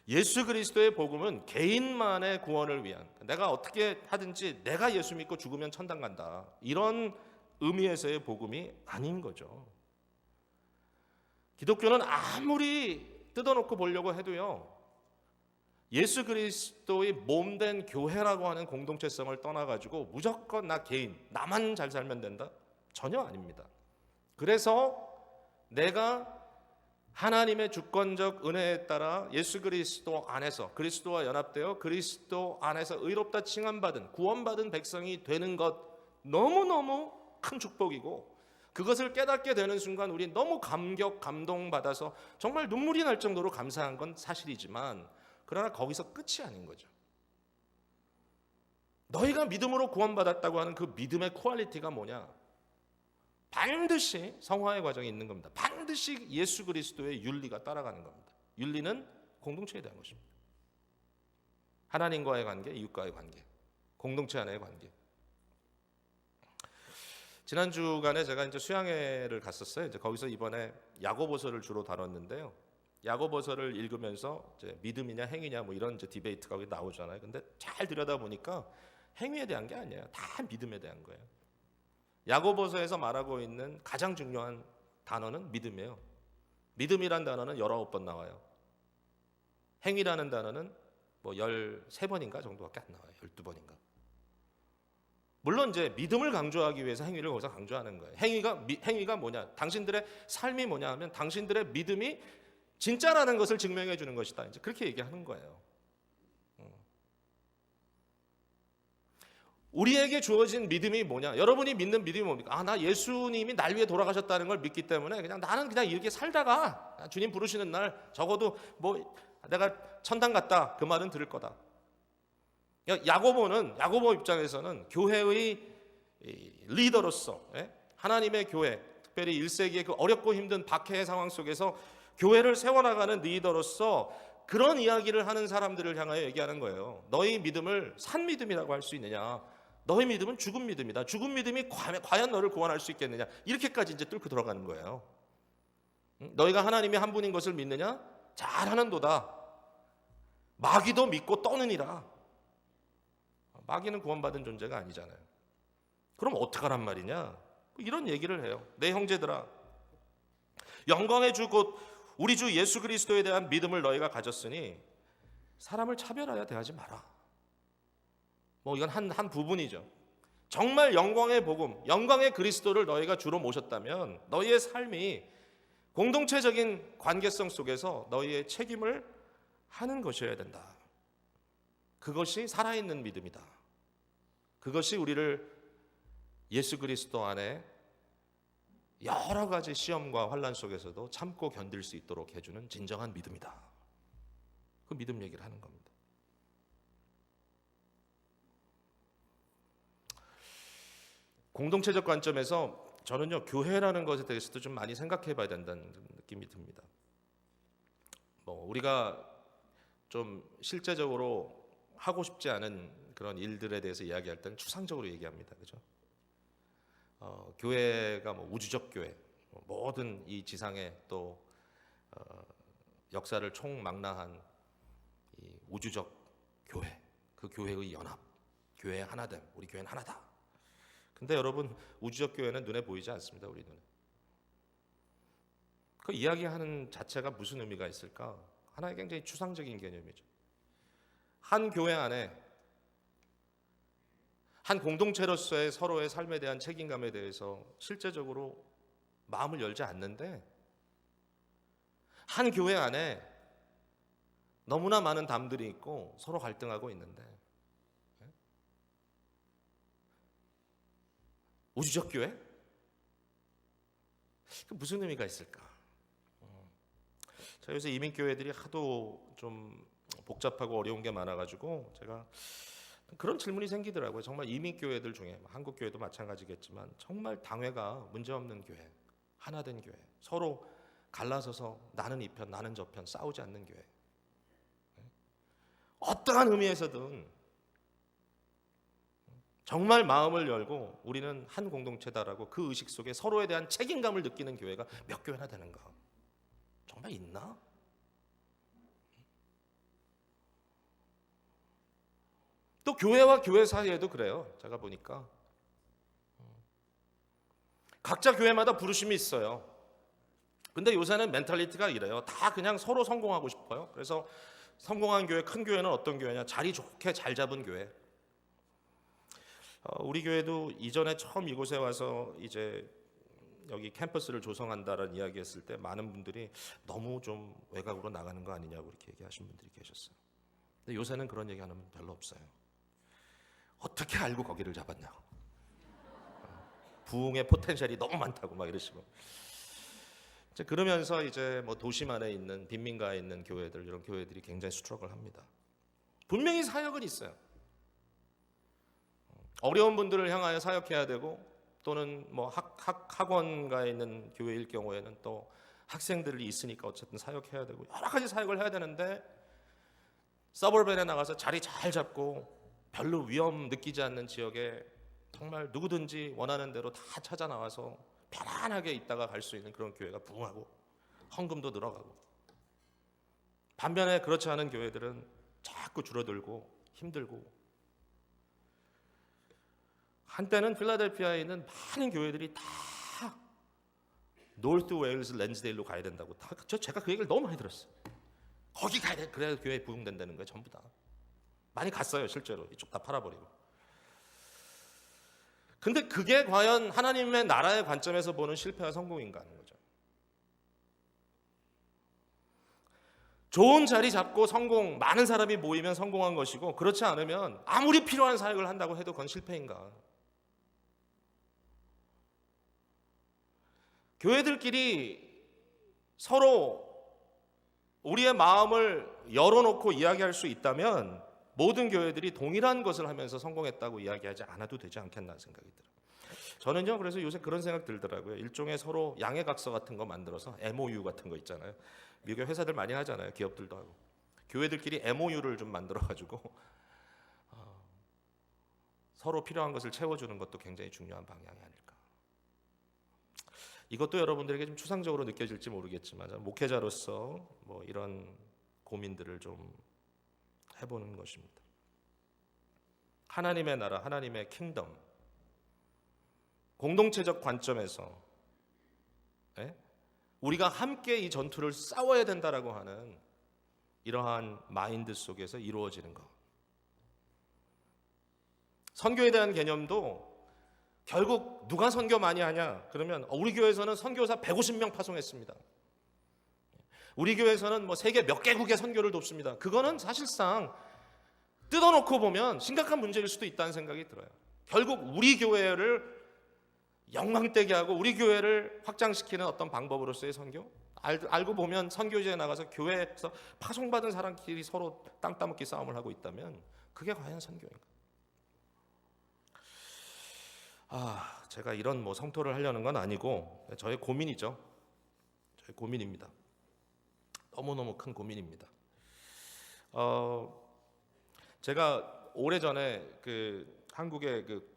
예수 그리스도의 복음은 개인만의 구원을 위한, 내가 어떻게 하든지 내가 예수 믿고 죽으면 천당 간다, 이런 의미에서의 복음이 아닌 거죠. 기독교는 아무리 뜯어놓고 보려고 해도요, 예수 그리스도의 몸된 교회라고 하는 공동체성을 떠나가지고 무조건 나 개인, 나만 잘 살면 된다? 전혀 아닙니다. 그래서 내가 하나님의 주권적 은혜에 따라 예수 그리스도 안에서 그리스도와 연합되어 그리스도 안에서 의롭다 칭함받은 구원받은 백성이 되는 것, 너무너무 큰 축복이고 그것을 깨닫게 되는 순간 우리 너무 감동받아서 정말 눈물이 날 정도로 감사한 건 사실이지만, 그러나 거기서 끝이 아닌 거죠. 너희가 믿음으로 구원받았다고 하는 그 믿음의 퀄리티가 뭐냐? 반드시 성화의 과정이 있는 겁니다. 반드시 예수 그리스도의 윤리가 따라가는 겁니다. 윤리는 공동체에 대한 것입니다. 하나님과의 관계, 이웃과의 관계, 공동체 안의 관계. 지난 주간에 제가 이제 수양회를 갔었어요. 이제 거기서 이번에 야고보서를 주로 다뤘는데요. 야고보서를 읽으면서 이제 믿음이냐 행위냐 뭐 이런 이제 디베이트가 나오잖아요. 근데 잘 들여다 보니까 행위에 대한 게 아니에요. 다 믿음에 대한 거예요. 야고보서에서 말하고 있는 가장 중요한 단어는 믿음이에요. 믿음이란 단어는 19번 나와요. 행위라는 단어는 뭐 13번인가 정도밖에 안 나와요. 12번인가. 물론 이제 믿음을 강조하기 위해서 행위를 거기서 강조하는 거예요. 행위가 뭐냐? 당신들의 삶이 뭐냐 하면 당신들의 믿음이 진짜라는 것을 증명해 주는 것이다. 이제 그렇게 얘기하는 거예요. 우리에게 주어진 믿음이 뭐냐? 여러분이 믿는 믿음이 뭡니까? 나 예수님이 날 위해 돌아가셨다는 걸 믿기 때문에 나는 그냥 이렇게 살다가 주님 부르시는 날 적어도 뭐 내가 천당 갔다 그 말은 들을 거다. 야고보 입장에서는 교회의 리더로서 하나님의 교회, 특별히 1세기의 그 어렵고 힘든 박해의 상황 속에서 교회를 세워나가는 리더로서 그런 이야기를 하는 사람들을 향하여 얘기하는 거예요. 너희 믿음을 산 믿음이라고 할 수 있느냐? 너희 믿음은 죽은 믿음이다. 죽은 믿음이 과연 너를 구원할 수 있겠느냐? 이렇게까지 이제 뚫고 들어가는 거예요. 너희가 하나님이 한 분인 것을 믿느냐? 잘하는도다. 마귀도 믿고 떠느니라. 마귀는 구원받은 존재가 아니잖아요. 그럼 어떡하란 말이냐? 이런 얘기를 해요. 내 형제들아, 영광의 주 곧 우리 주 예수 그리스도에 대한 믿음을 너희가 가졌으니 사람을 차별하여 대하지 마라. 뭐 이건 한 부분이죠. 정말 영광의 복음, 영광의 그리스도를 너희가 주로 모셨다면 너희의 삶이 공동체적인 관계성 속에서 너희의 책임을 하는 것이어야 된다. 그것이 살아있는 믿음이다. 그것이 우리를 예수 그리스도 안에 여러 가지 시험과 환난 속에서도 참고 견딜 수 있도록 해주는 진정한 믿음이다. 그 믿음 얘기를 하는 겁니다. 공동체적 관점에서 저는요, 교회라는 것에 대해서도 좀 많이 생각해 봐야 된다는 느낌이 듭니다. 뭐 우리가 좀 실제적으로 하고 싶지 않은 그런 일들에 대해서 이야기할 때는 추상적으로 얘기합니다. 그죠? 교회가 뭐 우주적 교회, 모든 이 지상의 또 역사를 총망라한 이 우주적 교회, 그 교회의 연합, 교회의 하나됨, 우리 교회는 하나다. 근데 여러분, 우주적 교회는 눈에 보이지 않습니다. 우리 눈에. 그 이야기하는 자체가 무슨 의미가 있을까? 하나의 굉장히 추상적인 개념이죠. 한 교회 안에 한 공동체로서의 서로의 삶에 대한 책임감에 대해서 실제적으로 마음을 열지 않는데, 한 교회 안에 너무나 많은 담들이 있고 서로 갈등하고 있는데, 우주적 교회? 그 무슨 의미가 있을까? 자, 요새 이민교회들이 하도 좀 복잡하고 어려운 게 많아가지고 제가 그런 질문이 생기더라고요. 정말 이민교회들 중에, 한국교회도 마찬가지겠지만 정말 당회가 문제없는 교회, 하나된 교회, 서로 갈라서서 나는 이 편, 나는 저 편 싸우지 않는 교회. 어떠한 의미에서든 정말 마음을 열고 우리는 한 공동체다라고 그 의식 속에 서로에 대한 책임감을 느끼는 교회가 몇 교회나 되는가? 정말 있나? 또 교회와 교회 사이에도 그래요. 제가 보니까 각자 교회마다 부르심이 있어요. 근데 요새는 멘탈리티가 이래요. 다 그냥 서로 성공하고 싶어요. 그래서 성공한 교회, 큰 교회는 어떤 교회냐? 자리 좋게 잘 잡은 교회. 우리 교회도 이전에 처음 이곳에 와서 이제 여기 캠퍼스를 조성한다라는 이야기했을 때 많은 분들이 너무 좀 외곽으로 나가는 거 아니냐고 이렇게 얘기하신 분들이 계셨어요. 근데 요새는 그런 얘기하는 분 별로 없어요. 어떻게 알고 거기를 잡았냐고. 부흥의 포텐셜이 너무 많다고 막 이러시고. 이제 그러면서 이제 뭐 도심 안에 있는 빈민가에 있는 교회들, 이런 교회들이 굉장히 스트러글 합니다. 분명히 사역은 있어요. 어려운 분들을 향하여 사역해야 되고, 또는 뭐 학원가에 있는 교회일 경우에는 또 학생들이 있으니까 어쨌든 사역해야 되고 여러 가지 사역을 해야 되는데, 서버밴에 나가서 자리 잘 잡고 별로 위험 느끼지 않는 지역에 정말 누구든지 원하는 대로 다 찾아 나와서 편안하게 있다가 갈 수 있는 그런 교회가 부흥하고 헌금도 늘어가고, 반면에 그렇지 않은 교회들은 자꾸 줄어들고 힘들고. 한때는 필라델피아에 있는 많은 교회들이 다 노르트 웨일스 랜스데일로 가야 된다고, 제가 그 얘기를 너무 많이 들었어요. 거기 가야 돼, 그래야 교회 부흥된다는 거예요. 전부 다 많이 갔어요. 실제로 이쪽 다 팔아버리고. 근데 그게 과연 하나님의 나라의 관점에서 보는 실패와 성공인가 하는 거죠. 좋은 자리 잡고 성공, 많은 사람이 모이면 성공한 것이고, 그렇지 않으면 아무리 필요한 사역을 한다고 해도 그건 실패인가. 교회들끼리 서로 우리의 마음을 열어놓고 이야기할 수 있다면 모든 교회들이 동일한 것을 하면서 성공했다고 이야기하지 않아도 되지 않겠나 생각이 들어요. 저는요, 그래서 요새 그런 생각 들더라고요. 일종의 서로 양해각서 같은 거 만들어서 MOU 같은 거 있잖아요. 미국의 회사들 많이 하잖아요. 기업들도 하고. 교회들끼리 MOU를 좀 만들어가지고 서로 필요한 것을 채워주는 것도 굉장히 중요한 방향이 아닐까. 이것도 여러분들에게 좀 추상적으로 느껴질지 모르겠지만, 목회자로서 뭐 이런 고민들을 좀 해보는 것입니다. 하나님의 나라, 하나님의 킹덤, 공동체적 관점에서 우리가 함께 이 전투를 싸워야 된다라고 하는 이러한 마인드 속에서 이루어지는 것. 선교에 대한 개념도 결국 누가 선교 많이 하냐? 그러면 우리 교회에서는 선교사 150명 파송했습니다. 우리 교회에서는 뭐 세계 몇 개국의 선교를 돕습니다. 그거는 사실상 뜯어놓고 보면 심각한 문제일 수도 있다는 생각이 들어요. 결국 우리 교회를 영광되게 하고 우리 교회를 확장시키는 어떤 방법으로서의 선교? 알고 보면 선교지에 나가서 교회에서 파송받은 사람끼리 서로 땅 따먹기 싸움을 하고 있다면 그게 과연 선교인가? 제가 이런 뭐 성토를 하려는 건 아니고 저의 고민이죠. 저의 고민입니다. 너무너무 큰 고민입니다. 제가 오래전에 한국의 그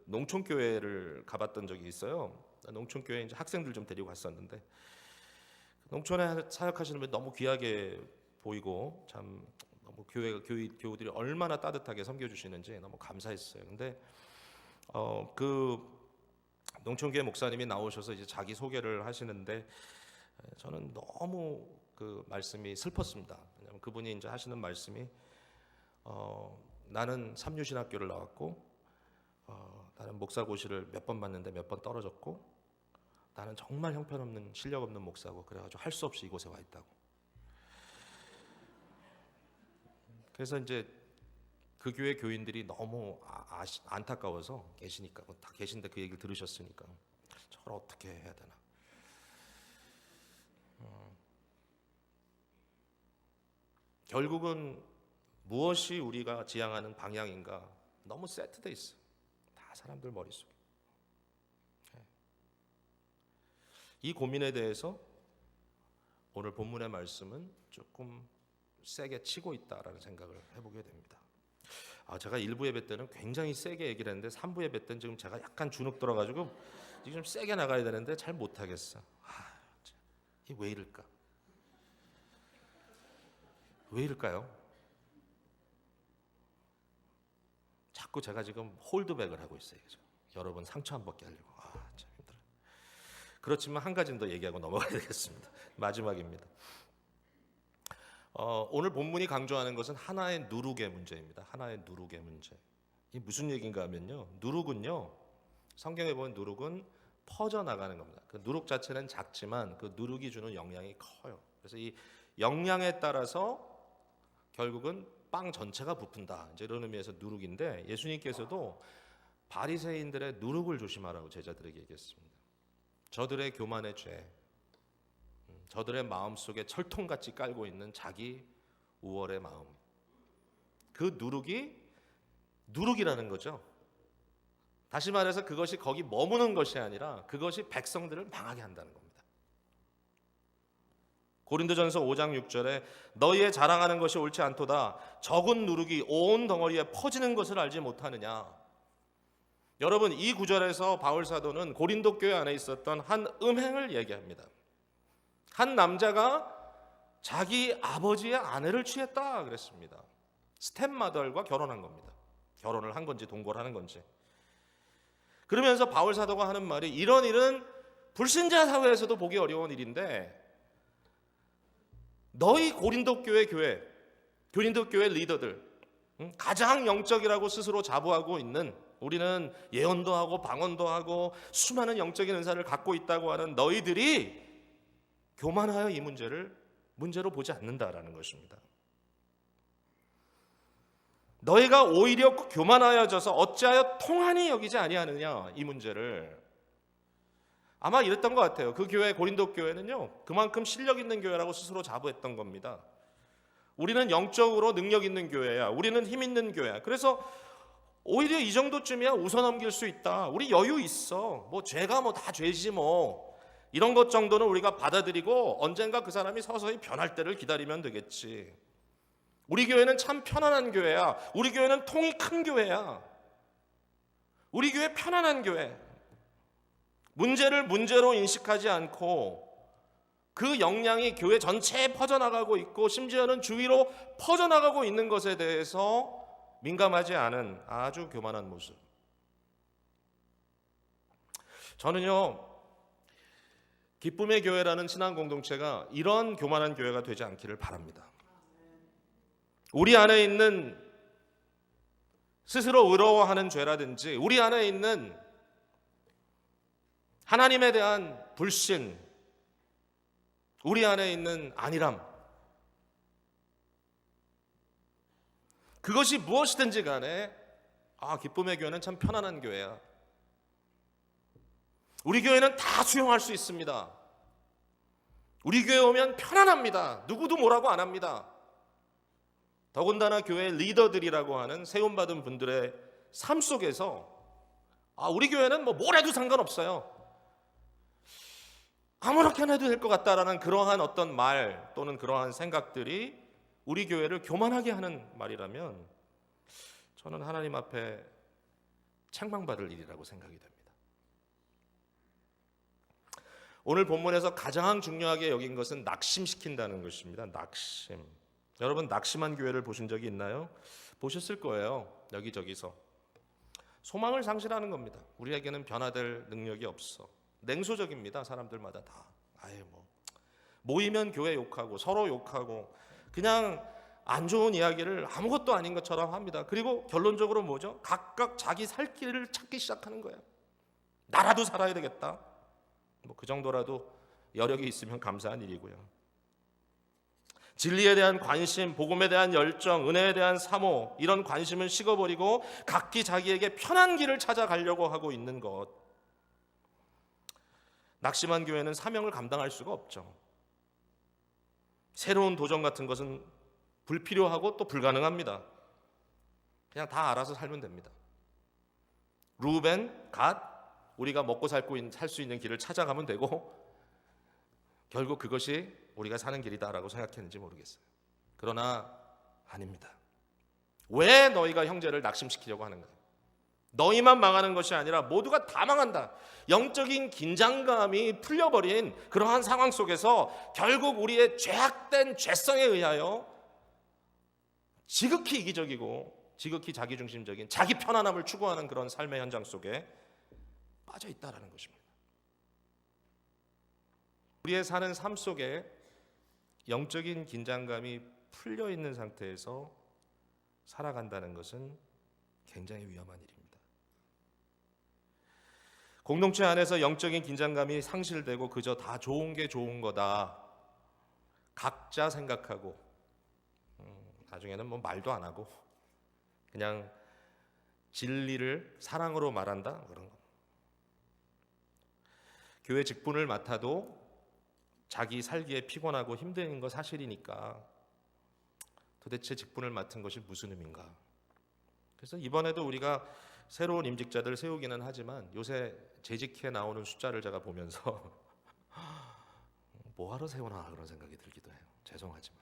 농촌교회를 가봤던 적이 있어요. 농촌교회 이제 학생들 좀 데리고 갔었는데, 농촌에 사역하시는 분이 너무 귀하게 보이고 참 너무 교우들이 얼마나 따뜻하게 섬겨주시는지 너무 감사했어요. 근데 그 농촌교회 목사님이 나오셔서 이제 자기 소개를 하시는데 저는 너무 그 말씀이 슬펐습니다. 왜냐하면 그분이 이제 하시는 말씀이 나는 삼류신학교를 나왔고 나는 목사고시를 몇 번 봤는데 몇 번 떨어졌고 나는 정말 형편없는 실력 없는 목사고 그래가지고 할 수 없이 이곳에 와 있다고. 그래서 이제 그 교회 교인들이 너무 안타까워서 계시니까 다 계신데 그 얘기를 들으셨으니까 저걸 어떻게 해야 되나. 결국은 무엇이 우리가 지향하는 방향인가 너무 세트돼 있어. 다 사람들 머릿속에. 이 고민에 대해서 오늘 본문의 말씀은 조금 세게 치고 있다라는 생각을 해보게 됩니다. 제가 1부 예배 때는 굉장히 세게 얘기를 했는데 3부 예배 때는 지금 제가 약간 주눅 들어가지고 지금 좀 세게 나가야 되는데 잘 못하겠어. 이게 왜 이럴까? 왜 이럴까요? 자꾸 제가 지금 홀드백을 하고 있어요. 그죠? 여러분 상처 안 받게 하려고. 참 힘들어요. 그렇지만 한 가지는 더 얘기하고 넘어가야 되겠습니다. 마지막입니다. 오늘 본문이 강조하는 것은 하나의 누룩의 문제입니다. 하나의 누룩의 문제. 이게 무슨 얘기인가 하면요. 누룩은요. 성경에 보면 누룩은 퍼져나가는 겁니다. 그 누룩 자체는 작지만 그 누룩이 주는 영향이 커요. 그래서 이 영향에 따라서 결국은 빵 전체가 부푼다. 이제 이런 의미에서 누룩인데 예수님께서도 바리새인들의 누룩을 조심하라고 제자들에게 얘기했습니다. 저들의 교만의 죄, 저들의 마음속에 철통같이 깔고 있는 자기 우월의 마음, 그 누룩이 누룩이라는 거죠. 다시 말해서 그것이 거기 머무는 것이 아니라 그것이 백성들을 망하게 한다는 겁니다. 고린도전서 5장 6절에 너희의 자랑하는 것이 옳지 않도다. 적은 누룩이 온 덩어리에 퍼지는 것을 알지 못하느냐. 여러분, 이 구절에서 바울 사도는 고린도 교회 안에 있었던 한 음행을 얘기합니다. 한 남자가 자기 아버지의 아내를 취했다 그랬습니다. 스텝마더와 결혼한 겁니다. 결혼을 한 건지 동거를 하는 건지. 그러면서 바울 사도가 하는 말이 이런 일은 불신자 사회에서도 보기 어려운 일인데 너희 고린도 교회 리더들, 가장 영적이라고 스스로 자부하고 있는, 우리는 예언도 하고 방언도 하고 수많은 영적인 은사를 갖고 있다고 하는 너희들이 교만하여 이 문제를 문제로 보지 않는다라는 것입니다. 너희가 오히려 교만하여져서 어찌하여 통한이 여기지 아니하느냐, 이 문제를. 아마 이랬던 것 같아요. 그 교회, 고린도 교회는요, 그만큼 실력 있는 교회라고 스스로 자부했던 겁니다. 우리는 영적으로 능력 있는 교회야. 우리는 힘 있는 교회야. 그래서 오히려 이 정도쯤이야 웃어넘길 수 있다. 우리 여유 있어. 뭐 죄가 뭐 다 죄지 뭐. 이런 것 정도는 우리가 받아들이고 언젠가 그 사람이 서서히 변할 때를 기다리면 되겠지. 우리 교회는 참 편안한 교회야. 우리 교회는 통이 큰 교회야. 우리 교회 편안한 교회. 문제를 문제로 인식하지 않고 그 영향이 교회 전체에 퍼져나가고 있고 심지어는 주위로 퍼져나가고 있는 것에 대해서 민감하지 않은 아주 교만한 모습. 저는요, 기쁨의 교회라는 신앙 공동체가 이런 교만한 교회가 되지 않기를 바랍니다. 우리 안에 있는 스스로 의로워하는 죄라든지 우리 안에 있는 하나님에 대한 불신, 우리 안에 있는 안일함, 그것이 무엇이든지 간에 기쁨의 교회는 참 편안한 교회야. 우리 교회는 다 수용할 수 있습니다. 우리 교회 오면 편안합니다. 누구도 뭐라고 안 합니다. 더군다나 교회 리더들이라고 하는 세움받은 분들의 삶 속에서 우리 교회는 뭘 해도 상관없어요. 아무렇게나 해도 될 것 같다라는 그러한 어떤 말 또는 그러한 생각들이 우리 교회를 교만하게 하는 말이라면 저는 하나님 앞에 책망받을 일이라고 생각이 됩니다. 오늘 본문에서 가장 중요하게 여긴 것은 낙심시킨다는 것입니다. 낙심. 여러분, 낙심한 교회를 보신 적이 있나요? 보셨을 거예요. 여기저기서. 소망을 상실하는 겁니다. 우리에게는 변화될 능력이 없어. 냉소적입니다. 사람들마다 다. 모이면 교회 욕하고 서로 욕하고 그냥 안 좋은 이야기를 아무것도 아닌 것처럼 합니다. 그리고 결론적으로 뭐죠? 각각 자기 살 길을 찾기 시작하는 거예요. 나라도 살아야 되겠다. 뭐 그 정도라도 여력이 있으면 감사한 일이고요. 진리에 대한 관심, 복음에 대한 열정, 은혜에 대한 사모, 이런 관심은 식어버리고 각기 자기에게 편한 길을 찾아가려고 하고 있는 것. 낙심한 교회는 사명을 감당할 수가 없죠. 새로운 도전 같은 것은 불필요하고 또 불가능합니다. 그냥 다 알아서 살면 됩니다. 루벤, 갓, 우리가 먹고 살 수 있는 길을 찾아가면 되고 결국 그것이 우리가 사는 길이다라고 생각했는지 모르겠어요. 그러나 아닙니다. 왜 너희가 형제를 낙심시키려고 하는가? 너희만 망하는 것이 아니라 모두가 다 망한다. 영적인 긴장감이 풀려버린 그러한 상황 속에서 결국 우리의 죄악된 죄성에 의하여 지극히 이기적이고 지극히 자기중심적인 자기 편안함을 추구하는 그런 삶의 현장 속에 빠져 있다라는 것입니다. 우리의 사는 삶 속에 영적인 긴장감이 풀려 있는 상태에서 살아간다는 것은 굉장히 위험한 일입니다. 공동체 안에서 영적인 긴장감이 상실되고 그저 다 좋은 게 좋은 거다 각자 생각하고 나중에는 뭐 말도 안 하고 그냥 진리를 사랑으로 말한다 그런 거. 교회 직분을 맡아도 자기 살기에 피곤하고 힘든 거 사실이니까 도대체 직분을 맡은 것이 무슨 의미인가? 그래서 이번에도 우리가 새로운 임직자들 세우기는 하지만 요새 재직해 나오는 숫자를 제가 보면서 뭐하러 세우나 그런 생각이 들기도 해요. 죄송하지만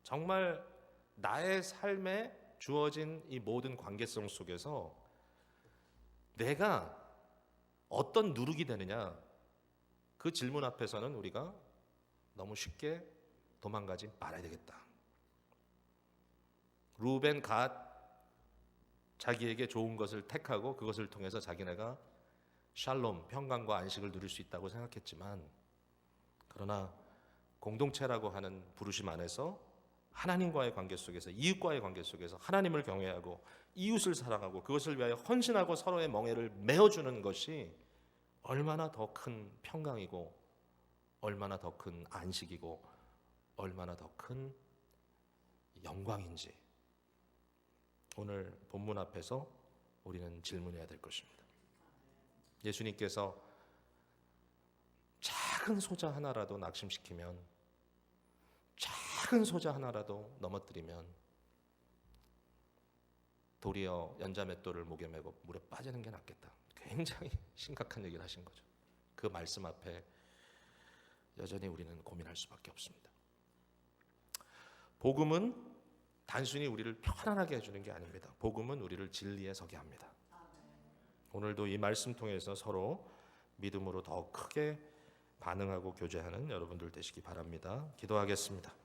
정말 나의 삶에 주어진 이 모든 관계성 속에서 내가 어떤 누룩이 되느냐 그 질문 앞에서는 우리가 너무 쉽게 도망가지 말아야 되겠다. 루벤, 갓 자기에게 좋은 것을 택하고 그것을 통해서 자기네가 샬롬, 평강과 안식을 누릴 수 있다고 생각했지만 그러나 공동체라고 하는 부르심 안에서 하나님과의 관계 속에서 이웃과의 관계 속에서 하나님을 경외하고 이웃을 사랑하고 그것을 위하여 헌신하고 서로의 멍에를 메어주는 것이 얼마나 더 큰 평강이고 얼마나 더 큰 안식이고 얼마나 더 큰 영광인지 오늘 본문 앞에서 우리는 질문해야 될 것입니다. 예수님께서 작은 소자 하나라도 낙심시키면 작은 소자 하나라도 넘어뜨리면 도리어 연자맷돌을 목에 메고 물에 빠지는 게 낫겠다. 굉장히 심각한 얘기를 하신 거죠. 그 말씀 앞에 여전히 우리는 고민할 수밖에 없습니다. 복음은 단순히 우리를 편안하게 해주는 게 아닙니다. 복음은 우리를 진리에 서게 합니다. 오늘도 이 말씀 통해서 서로 믿음으로 더 크게 반응하고 교제하는 여러분들 되시기 바랍니다. 기도하겠습니다.